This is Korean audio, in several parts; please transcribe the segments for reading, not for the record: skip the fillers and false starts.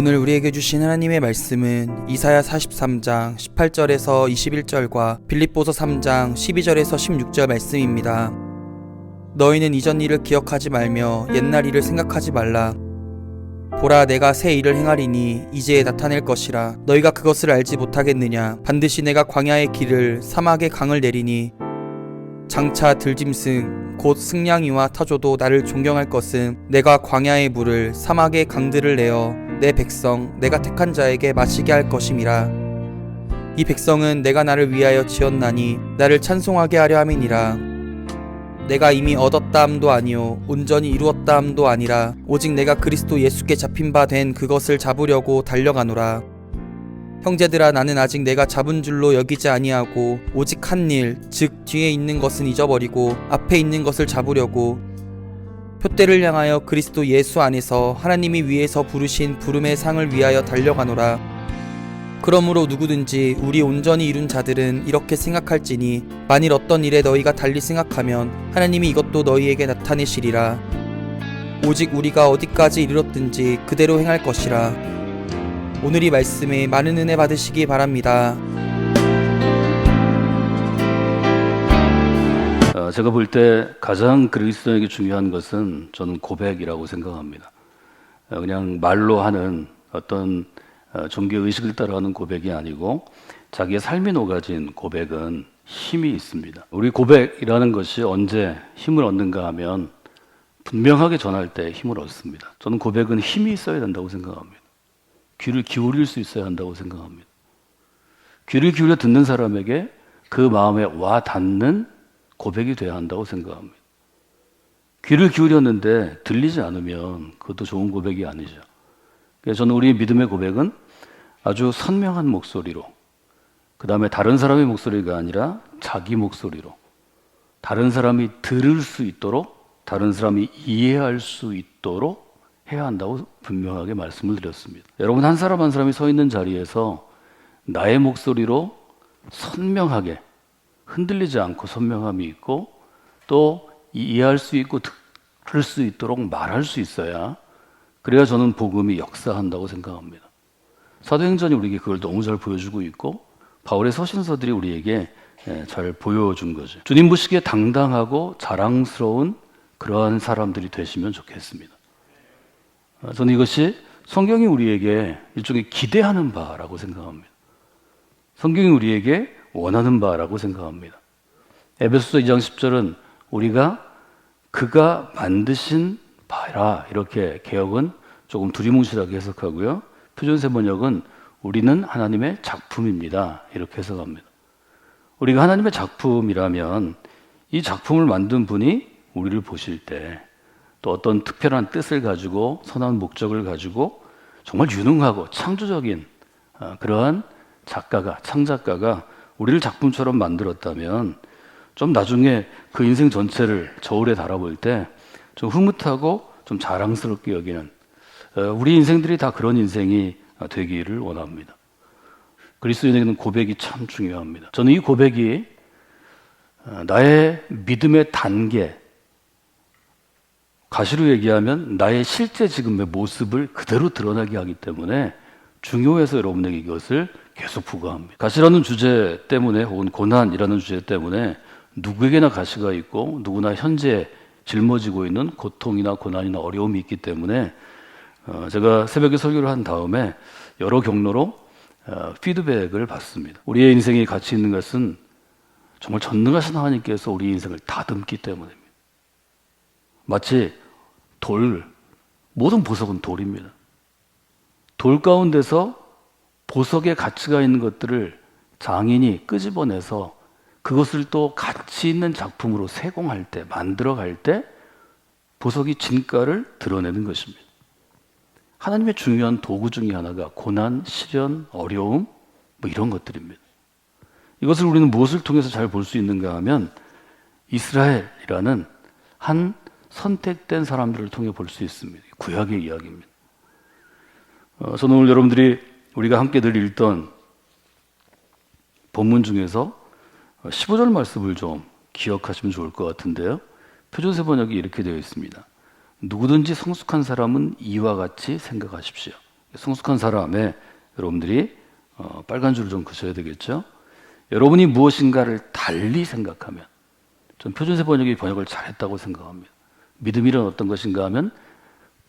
오늘 우리에게 주신 하나님의 말씀은 이사야 43장 18절에서 21절과 빌립보서 3장 12절에서 16절 말씀입니다. 너희는 이전 일을 기억하지 말며 옛날 일을 생각하지 말라. 보라, 내가 새 일을 행하리니 이제 나타낼 것이라. 너희가 그것을 알지 못하겠느냐. 반드시 내가 광야의 길을 사막의 강을 내리니 장차 들짐승 곧 승냥이와 타조도 나를 존경할 것은 내가 광야의 물을 사막의 강들을 내어 내 백성 내가 택한 자에게 마시게 할 것임이라. 이 백성은 내가 나를 위하여 지었나니 나를 찬송하게 하려 함이니라. 내가 이미 얻었다 함도 아니요 온전히 이루었다 함도 아니라 오직 내가 그리스도 예수께 잡힌 바 된 그것을 잡으려고 달려가노라. 형제들아, 나는 아직 내가 잡은 줄로 여기지 아니하고 오직 한 일, 즉 뒤에 있는 것은 잊어버리고 앞에 있는 것을 잡으려고 표대를 향하여 그리스도 예수 안에서 하나님이 위에서 부르신 부름의 상을 위하여 달려가노라. 그러므로 누구든지 우리 온전히 이룬 자들은 이렇게 생각할지니 만일 어떤 일에 너희가 달리 생각하면 하나님이 이것도 너희에게 나타내시리라. 오직 우리가 어디까지 이르렀든지 그대로 행할 것이라. 오늘 이 말씀에 많은 은혜 받으시기 바랍니다. 제가 볼 때 가장 그리스도에게 중요한 것은 저는 고백이라고 생각합니다. 그냥 말로 하는 어떤 종교의식을 따라하는 고백이 아니고 자기의 삶이 녹아진 고백은 힘이 있습니다. 우리 고백이라는 것이 언제 힘을 얻는가 하면 분명하게 전할 때 힘을 얻습니다. 저는 고백은 힘이 있어야 된다고 생각합니다. 귀를 기울일 수 있어야 한다고 생각합니다. 귀를 기울여 듣는 사람에게 그 마음에 와 닿는 고백이 돼야 한다고 생각합니다. 귀를 기울였는데 들리지 않으면 그것도 좋은 고백이 아니죠. 그래서 저는 우리 믿음의 고백은 아주 선명한 목소리로, 그 다음에 다른 사람의 목소리가 아니라 자기 목소리로, 다른 사람이 들을 수 있도록, 다른 사람이 이해할 수 있도록 해야 한다고 분명하게 말씀을 드렸습니다. 여러분, 한 사람 한 사람이 서 있는 자리에서 나의 목소리로 선명하게, 흔들리지 않고 선명함이 있고 또 이해할 수 있고 들을 수 있도록 말할 수 있어야, 그래야 저는 복음이 역사한다고 생각합니다. 사도행전이 우리에게 그걸 너무 잘 보여주고 있고 바울의 서신서들이 우리에게 잘 보여준 거죠. 주님 보시기에 당당하고 자랑스러운 그러한 사람들이 되시면 좋겠습니다. 저는 이것이 성경이 우리에게 일종의 기대하는 바라고 생각합니다. 성경이 우리에게 원하는 바라고 생각합니다. 에베소서 2장 10절은 우리가 그가 만드신 바라, 이렇게 개역은 조금 두리뭉실하게 해석하고요. 표준세 번역은 우리는 하나님의 작품입니다, 이렇게 해석합니다. 우리가 하나님의 작품이라면 이 작품을 만든 분이 우리를 보실 때 또 어떤 특별한 뜻을 가지고 선한 목적을 가지고 정말 유능하고 창조적인 그러한 작가가, 창작가가 우리를 작품처럼 만들었다면 좀 나중에 그 인생 전체를 저울에 달아볼 때 좀 흐뭇하고 좀 자랑스럽게 여기는 우리 인생들이 다 그런 인생이 되기를 원합니다. 그리스도인에게는 고백이 참 중요합니다. 저는 이 고백이 나의 믿음의 단계, 가시로 얘기하면 나의 실제 지금의 모습을 그대로 드러나게 하기 때문에 중요해서 여러분에게 이것을 계속 부과합니다. 가시라는 주제 때문에, 혹은 고난이라는 주제 때문에 누구에게나 가시가 있고 누구나 현재 짊어지고 있는 고통이나 고난이나 어려움이 있기 때문에 제가 새벽에 설교를 한 다음에 여러 경로로 피드백을 받습니다. 우리의 인생이 가치 있는 것은 정말 전능하신 하나님께서 우리 인생을 다듬기 때문입니다. 마치 모든 보석은 돌입니다. 돌 가운데서 보석의 가치가 있는 것들을 장인이 끄집어내서 그것을 또 가치 있는 작품으로 세공할 때, 만들어갈 때 보석이 진가를 드러내는 것입니다. 하나님의 중요한 도구 중에 하나가 고난, 시련, 어려움, 이런 것들입니다. 이것을 우리는 무엇을 통해서 잘 볼 수 있는가 하면 이스라엘이라는 한 선택된 사람들을 통해 볼 수 있습니다. 구약의 이야기입니다. 저는 오늘 여러분들이 우리가 함께 늘 읽던 본문 중에서 15절 말씀을 좀 기억하시면 좋을 것 같은데요. 표준세 번역이 이렇게 되어 있습니다. 누구든지 성숙한 사람은 이와 같이 생각하십시오. 성숙한 사람에 여러분들이 빨간 줄을 좀 그셔야 되겠죠. 여러분이 무엇인가를 달리 생각하면, 전 표준세 번역이 번역을 잘했다고 생각합니다. 믿음이란 어떤 것인가 하면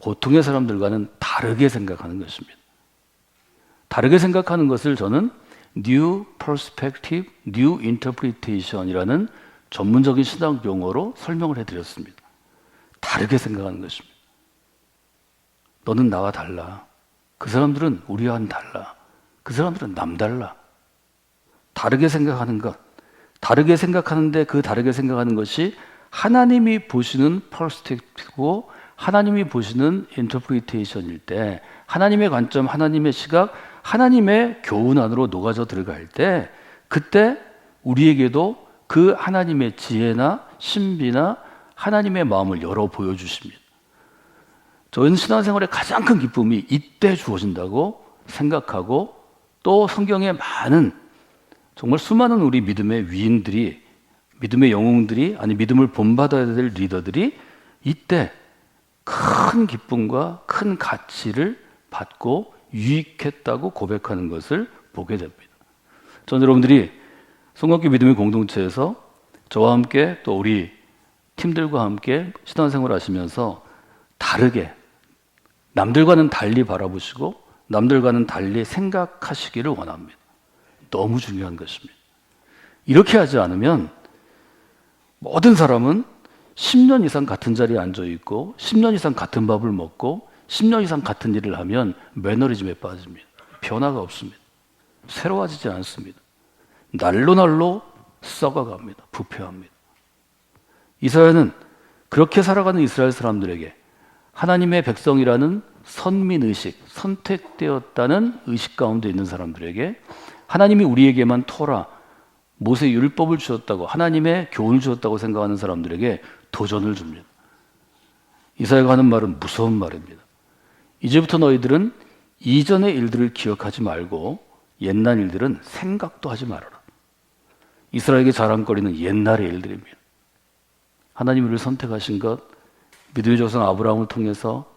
보통의 사람들과는 다르게 생각하는 것입니다. 다르게 생각하는 것을 저는 New Perspective, New Interpretation이라는 전문적인 신학 용어로 설명을 해드렸습니다. 다르게 생각하는 것입니다. 너는 나와 달라. 그 사람들은 우리와는 달라. 그 사람들은 남달라. 다르게 생각하는 것. 다르게 생각하는데 그 다르게 생각하는 것이 하나님이 보시는 퍼스펙티브고 하나님이 보시는 인터프리테이션일 때, 하나님의 관점, 하나님의 시각, 하나님의 교훈 안으로 녹아져 들어갈 때, 그때 우리에게도 그 하나님의 지혜나 신비나 하나님의 마음을 열어 보여주십니다. 저희는 신앙생활의 가장 큰 기쁨이 이때 주어진다고 생각하고, 또 성경에 많은, 정말 수많은 우리 믿음의 위인들이, 믿음의 영웅들이, 아니 믿음을 본받아야 될 리더들이 이때 큰 기쁨과 큰 가치를 받고 유익했다고 고백하는 것을 보게 됩니다. 저는 여러분들이 성곽교 믿음의 공동체에서 저와 함께 또 우리 팀들과 함께 신앙생활을 하시면서 다르게, 남들과는 달리 바라보시고 남들과는 달리 생각하시기를 원합니다. 너무 중요한 것입니다. 이렇게 하지 않으면 모든 사람은 10년 이상 같은 자리에 앉아 있고 10년 이상 같은 밥을 먹고 10년 이상 같은 일을 하면 매너리즘에 빠집니다. 변화가 없습니다. 새로워지지 않습니다. 날로 날로 썩어갑니다. 부패합니다. 이사야는 그렇게 살아가는 이스라엘 사람들에게 하나님의 백성이라는 선민의식, 선택되었다는 의식 가운데 있는 사람들에게 하나님이 우리에게만 토라, 모세 율법을 주었다고, 하나님의 교훈을 주었다고 생각하는 사람들에게 도전을 줍니다. 이사야가 하는 말은 무서운 말입니다. 이제부터 너희들은 이전의 일들을 기억하지 말고 옛날 일들은 생각도 하지 말아라. 이스라엘에게 자랑거리는 옛날의 일들입니다. 하나님이 우리를 선택하신 것, 믿음의 조상 아브라함을 통해서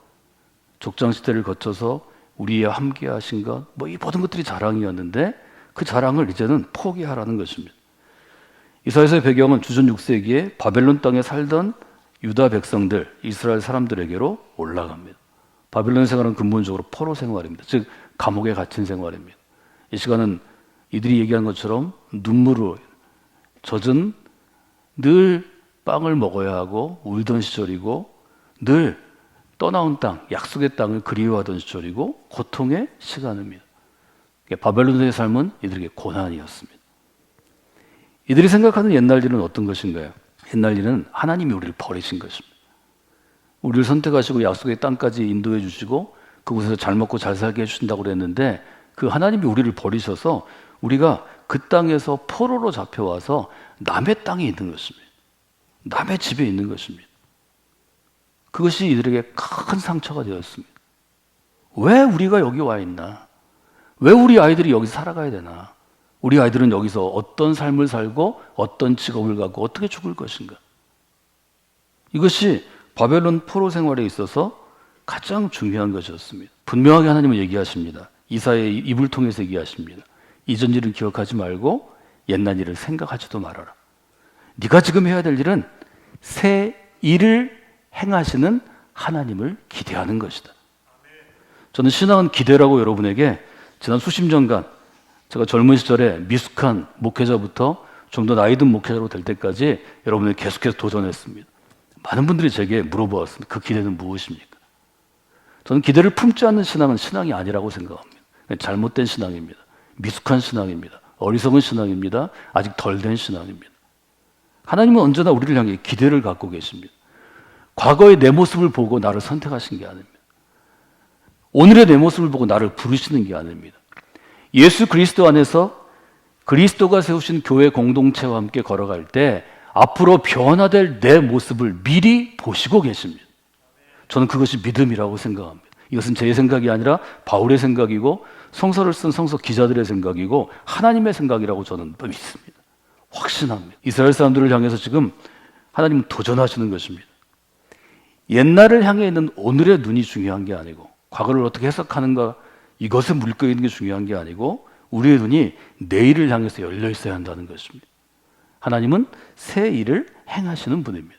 족장시대를 거쳐서 우리와 함께 하신 것, 이 모든 것들이 자랑이었는데 그 자랑을 이제는 포기하라는 것입니다. 이사야서의 배경은 주전 6세기에 바벨론 땅에 살던 유다 백성들, 이스라엘 사람들에게로 올라갑니다. 바벨론 생활은 근본적으로 포로 생활입니다. 즉 감옥에 갇힌 생활입니다. 이 시간은 이들이 얘기한 것처럼 눈물로 젖은 늘 빵을 먹어야 하고 울던 시절이고, 늘 떠나온 땅, 약속의 땅을 그리워하던 시절이고 고통의 시간입니다. 바벨론의 삶은 이들에게 고난이었습니다. 이들이 생각하는 옛날 일은 어떤 것인가요? 옛날 일은 하나님이 우리를 버리신 것입니다. 우리를 선택하시고 약속의 땅까지 인도해 주시고 그곳에서 잘 먹고 잘 살게 해주신다고 그랬는데, 그 하나님이 우리를 버리셔서 우리가 그 땅에서 포로로 잡혀와서 남의 땅에 있는 것입니다. 남의 집에 있는 것입니다. 그것이 이들에게 큰 상처가 되었습니다. 왜 우리가 여기 와 있나? 왜 우리 아이들이 여기서 살아가야 되나? 우리 아이들은 여기서 어떤 삶을 살고 어떤 직업을 갖고 어떻게 죽을 것인가? 이것이 바벨론 포로 생활에 있어서 가장 중요한 것이었습니다. 분명하게 하나님은 얘기하십니다. 이사야의 입을 통해서 얘기하십니다. 이전 일을 기억하지 말고 옛날 일을 생각하지도 말아라. 네가 지금 해야 될 일은 새 일을 행하시는 하나님을 기대하는 것이다. 저는 신앙은 기대라고 여러분에게 지난 수십 년간, 제가 젊은 시절에 미숙한 목회자부터 좀 더 나이 든 목회자로 될 때까지 여러분에게 계속해서 도전했습니다. 많은 분들이 제게 물어보았습니다. 그 기대는 무엇입니까? 저는 기대를 품지 않는 신앙은 신앙이 아니라고 생각합니다. 잘못된 신앙입니다. 미숙한 신앙입니다. 어리석은 신앙입니다. 아직 덜 된 신앙입니다. 하나님은 언제나 우리를 향해 기대를 갖고 계십니다. 과거의 내 모습을 보고 나를 선택하신 게 아닙니다. 오늘의 내 모습을 보고 나를 부르시는 게 아닙니다. 예수 그리스도 안에서 그리스도가 세우신 교회 공동체와 함께 걸어갈 때 앞으로 변화될 내 모습을 미리 보시고 계십니다. 저는 그것이 믿음이라고 생각합니다. 이것은 제 생각이 아니라 바울의 생각이고 성서를 쓴 성서 기자들의 생각이고 하나님의 생각이라고 저는 믿습니다. 확신합니다. 이스라엘 사람들을 향해서 지금 하나님은 도전하시는 것입니다. 옛날을 향해 있는 오늘의 눈이 중요한 게 아니고 과거를 어떻게 해석하는가, 이것에 물려 있는 게 중요한 게 아니고 우리의 눈이 내일을 향해서 열려 있어야 한다는 것입니다. 하나님은 새 일을 행하시는 분입니다.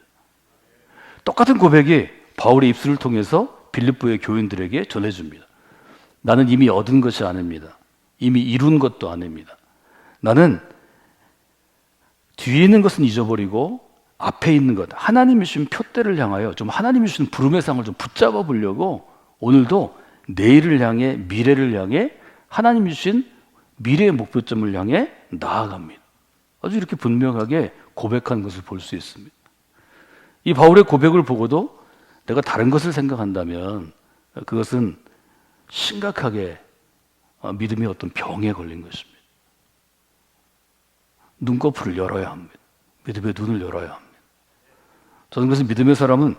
똑같은 고백이 바울의 입술을 통해서 빌립보의 교인들에게 전해줍니다. 나는 이미 얻은 것이 아닙니다. 이미 이룬 것도 아닙니다. 나는 뒤에 있는 것은 잊어버리고 앞에 있는 것, 하나님이 주신 표대를 향하여 좀 하나님이 주신 부름의 상을 좀 붙잡아 보려고 오늘도 내일을 향해, 미래를 향해, 하나님이 주신 미래의 목표점을 향해 나아갑니다. 아주 이렇게 분명하게 고백한 것을 볼 수 있습니다. 이 바울의 고백을 보고도 내가 다른 것을 생각한다면 그것은 심각하게 믿음의 어떤 병에 걸린 것입니다. 눈꺼풀을 열어야 합니다. 믿음의 눈을 열어야 합니다. 저는 그래서 믿음의 사람은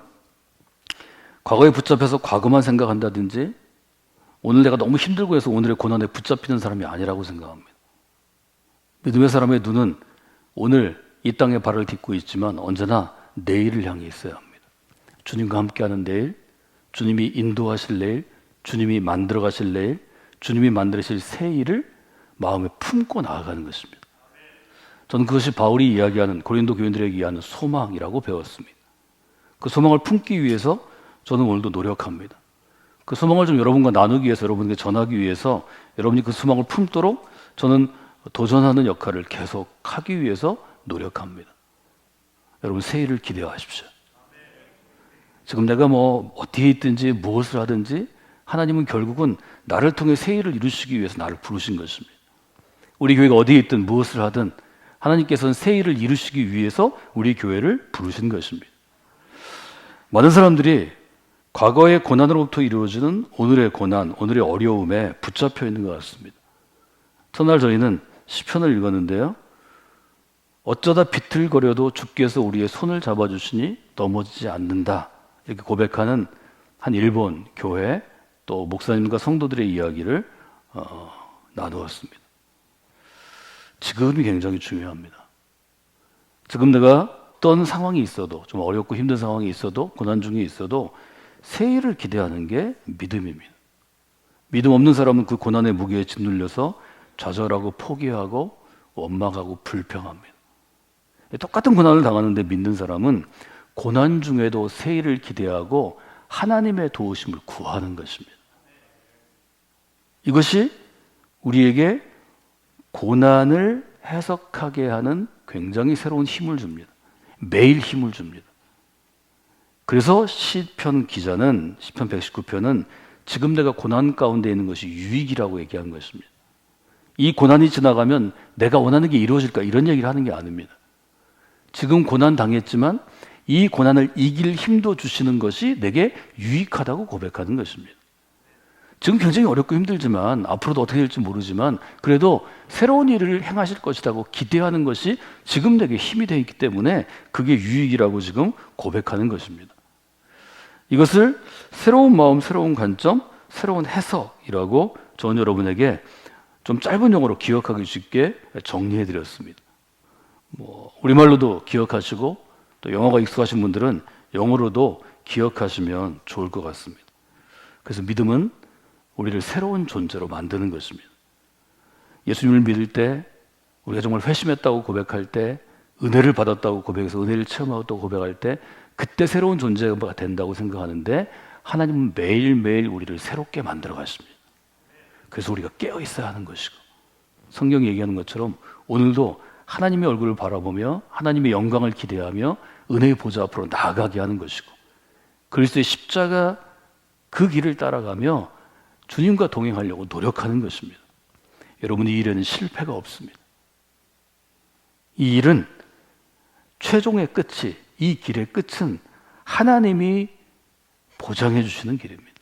과거에 붙잡혀서 과거만 생각한다든지 오늘 내가 너무 힘들고 해서 오늘의 고난에 붙잡히는 사람이 아니라고 생각합니다. 믿음의 사람의 눈은 오늘 이 땅에 발을 딛고 있지만 언제나 내일을 향해 있어야 합니다. 주님과 함께하는 내일, 주님이 인도하실 내일, 주님이 만들어 가실 내일, 주님이 만드실 새 일을 마음에 품고 나아가는 것입니다. 저는 그것이 바울이 이야기하는 고린도 교인들에게 이야기하는 소망이라고 배웠습니다. 그 소망을 품기 위해서 저는 오늘도 노력합니다. 그 소망을 좀 여러분과 나누기 위해서, 여러분에게 전하기 위해서 여러분이 그 소망을 품도록 저는 도전하는 역할을 계속 하기 위해서 노력합니다. 여러분 새 일을 기대하십시오. 지금 내가 뭐 어디에 있든지 무엇을 하든지 하나님은 결국은 나를 통해 새 일을 이루시기 위해서 나를 부르신 것입니다. 우리 교회가 어디에 있든 무엇을 하든 하나님께서는 새 일을 이루시기 위해서 우리 교회를 부르신 것입니다. 많은 사람들이 과거의 고난으로부터 이루어지는 오늘의 고난, 오늘의 어려움에 붙잡혀 있는 것 같습니다. 첫날 저희는 시편을 읽었는데요. 어쩌다 비틀거려도 주께서 우리의 손을 잡아주시니 넘어지지 않는다. 이렇게 고백하는 한 일본 교회 또 목사님과 성도들의 이야기를 나누었습니다. 지금이 굉장히 중요합니다. 지금 내가 어떤 상황이 있어도 좀 어렵고 힘든 상황이 있어도 고난 중에 있어도 새 일을 기대하는 게 믿음입니다. 믿음 없는 사람은 그 고난의 무게에 짓눌려서 좌절하고 포기하고 원망하고 불평합니다. 똑같은 고난을 당하는데 믿는 사람은 고난 중에도 새 일을 기대하고 하나님의 도우심을 구하는 것입니다. 이것이 우리에게 고난을 해석하게 하는 굉장히 새로운 힘을 줍니다. 매일 힘을 줍니다. 그래서 시편 기자는 시편 119편은 지금 내가 고난 가운데 있는 것이 유익이라고 얘기한 것입니다. 이 고난이 지나가면 내가 원하는 게 이루어질까 이런 얘기를 하는 게 아닙니다. 지금 고난 당했지만 이 고난을 이길 힘도 주시는 것이 내게 유익하다고 고백하는 것입니다. 지금 굉장히 어렵고 힘들지만 앞으로도 어떻게 될지 모르지만 그래도 새로운 일을 행하실 것이라고 기대하는 것이 지금 내게 힘이 되어 있기 때문에 그게 유익이라고 지금 고백하는 것입니다. 이것을 새로운 마음, 새로운 관점, 새로운 해석이라고 저는 여러분에게 좀 짧은 용어로 기억하기 쉽게 정리해 드렸습니다. 우리말로도 기억하시고 또 영어가 익숙하신 분들은 영어로도 기억하시면 좋을 것 같습니다. 그래서 믿음은 우리를 새로운 존재로 만드는 것입니다. 예수님을 믿을 때 우리가 정말 회심했다고 고백할 때 은혜를 받았다고 고백해서 은혜를 체험하고 고백할 때 그때 새로운 존재가 된다고 생각하는데 하나님은 매일매일 우리를 새롭게 만들어 가십니다. 그래서 우리가 깨어 있어야 하는 것이고 성경이 얘기하는 것처럼 오늘도 하나님의 얼굴을 바라보며 하나님의 영광을 기대하며 은혜의 보좌 앞으로 나아가게 하는 것이고 그리스도의 십자가 그 길을 따라가며 주님과 동행하려고 노력하는 것입니다. 여러분 이 일에는 실패가 없습니다. 이 일은 최종의 끝이 이 길의 끝은 하나님이 보장해 주시는 길입니다.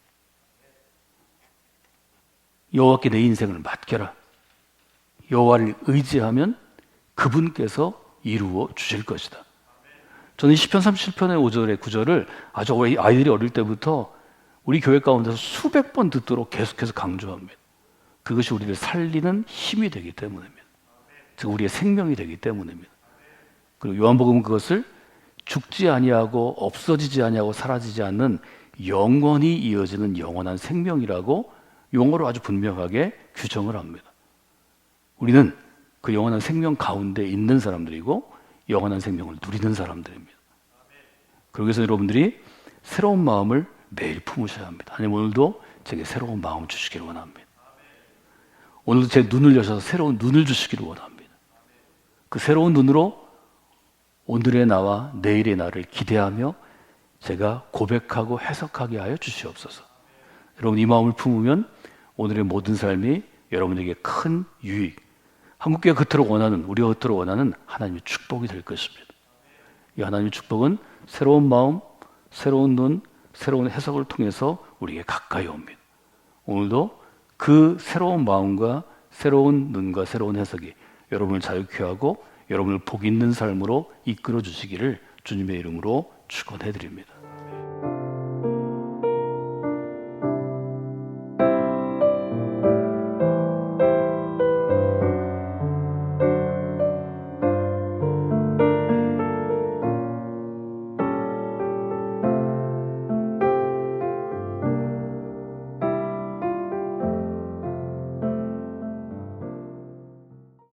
여호와께 내 인생을 맡겨라. 여호와를 의지하면 그분께서 이루어 주실 것이다. 저는 이 시편 37편의 5절의 9절을 아주 아이들이 어릴 때부터 우리 교회 가운데서 수백 번 듣도록 계속해서 강조합니다. 그것이 우리를 살리는 힘이 되기 때문입니다. 즉 우리의 생명이 되기 때문입니다. 그리고 요한복음은 그것을 죽지 아니하고 없어지지 아니하고 사라지지 않는 영원히 이어지는 영원한 생명이라고 용어로 아주 분명하게 규정을 합니다. 우리는 그 영원한 생명 가운데 있는 사람들이고 영원한 생명을 누리는 사람들입니다. 그러기 위해서 여러분들이 새로운 마음을 매일 품으셔야 합니다. 하나님 오늘도 제게 새로운 마음을 주시기를 원합니다. 오늘도 제 눈을 여셔서 새로운 눈을 주시기를 원합니다. 그 새로운 눈으로 오늘의 나와 내일의 나를 기대하며 제가 고백하고 해석하게 하여 주시옵소서. 여러분 이 마음을 품으면 오늘의 모든 삶이 여러분에게 큰 유익, 한국교회가 그토록 원하는, 우리가 그토록 원하는 하나님의 축복이 될 것입니다. 이 하나님의 축복은 새로운 마음, 새로운 눈, 새로운 해석을 통해서 우리에게 가까이 옵니다. 오늘도 그 새로운 마음과 새로운 눈과 새로운 해석이 여러분을 자유케 하고 여러분을 복 있는 삶으로 이끌어 주시기를 주님의 이름으로 축원해 드립니다.